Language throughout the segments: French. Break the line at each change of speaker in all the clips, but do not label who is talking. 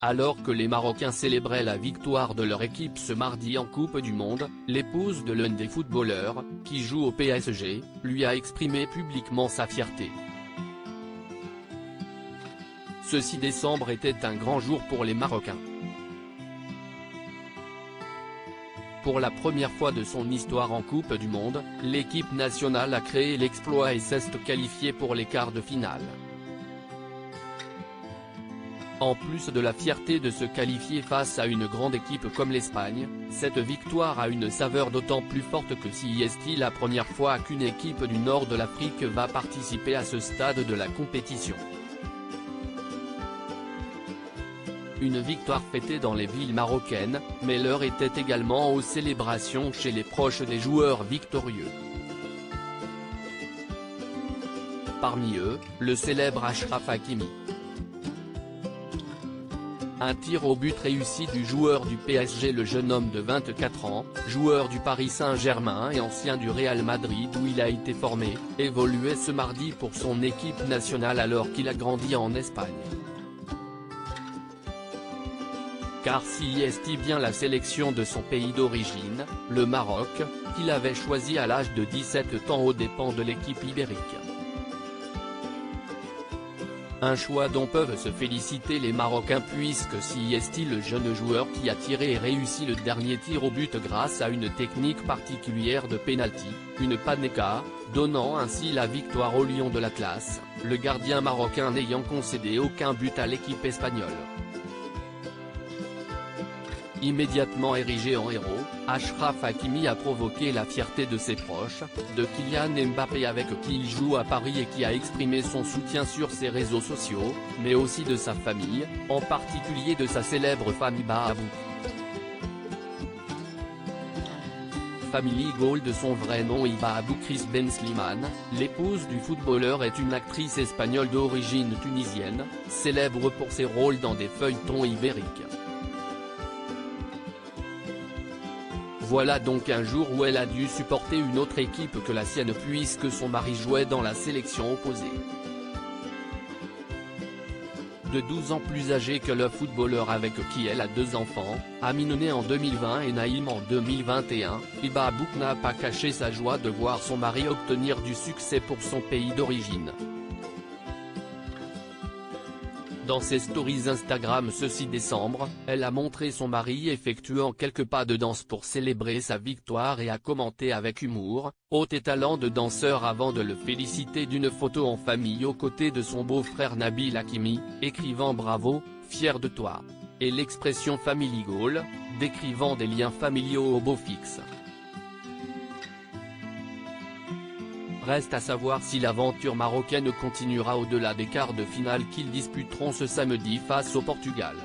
Alors que les Marocains célébraient la victoire de leur équipe ce mardi en Coupe du Monde, l'épouse de l'un des footballeurs, qui joue au PSG, lui a exprimé publiquement sa fierté. Ce 6 décembre était un grand jour pour les Marocains. Pour la première fois de son histoire en Coupe du Monde, l'équipe nationale a créé l'exploit et s'est qualifiée pour les quarts de finale. En plus de la fierté de se qualifier face à une grande équipe comme l'Espagne, cette victoire a une saveur d'autant plus forte que c'est la première fois qu'une équipe du nord de l'Afrique va participer à ce stade de la compétition. Une victoire fêtée dans les villes marocaines, mais l'heure était également aux célébrations chez les proches des joueurs victorieux. Parmi eux, le célèbre Achraf Hakimi. Un tir au but réussi du joueur du PSG. Le jeune homme de 24 ans, joueur du Paris Saint-Germain et ancien du Real Madrid où il a été formé, évoluait ce mardi pour son équipe nationale alors qu'il a grandi en Espagne. Car c'est bien la sélection de son pays d'origine, le Maroc, qu'il avait choisi à l'âge de 17 ans aux dépens de l'équipe ibérique. Un choix dont peuvent se féliciter les Marocains puisque c'est le jeune joueur qui a tiré et réussi le dernier tir au but grâce à une technique particulière de pénalty, une panenka, donnant ainsi la victoire au lion de l'Atlas, le gardien marocain n'ayant concédé aucun but à l'équipe espagnole. Immédiatement érigé en héros, Achraf Hakimi a provoqué la fierté de ses proches, de Kylian Mbappé avec qui il joue à Paris et qui a exprimé son soutien sur ses réseaux sociaux, mais aussi de sa famille, en particulier de sa célèbre femme Hiba Abouk. Family Goal de son vrai nom Hiba Aboukris Ben Slimane, l'épouse du footballeur est une actrice espagnole d'origine tunisienne, célèbre pour ses rôles dans des feuilletons ibériques. Voilà donc un jour où elle a dû supporter une autre équipe que la sienne puisque son mari jouait dans la sélection opposée. De 12 ans plus âgé que le footballeur avec qui elle a 2 enfants, Amine né en 2020 et Naïm en 2021, Hiba Abouk n'a pas caché sa joie de voir son mari obtenir du succès pour son pays d'origine. Dans ses stories Instagram ce 6 décembre, elle a montré son mari effectuant quelques pas de danse pour célébrer sa victoire et a commenté avec humour, haute et talent de danseur avant de le féliciter d'une photo en famille aux côtés de son beau-frère Nabil Hakimi, écrivant bravo, fier de toi. Et l'expression Family Goal, décrivant des liens familiaux au beau fixe. Reste à savoir si l'aventure marocaine continuera au-delà des quarts de finale qu'ils disputeront ce samedi face au Portugal.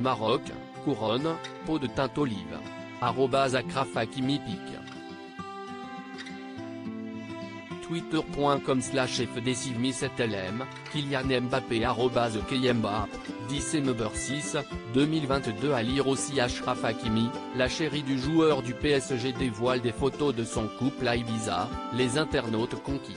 Maroc, couronne, peau de teinte olive. @Achraf Hakimi pique. Twitter.com/fdciv7lm, Kylian Mbappé @Kyemba, December 6, 2022. À lire aussi Achraf Hakimi, la chérie du joueur du PSG dévoile des photos de son couple à Ibiza, les internautes conquis.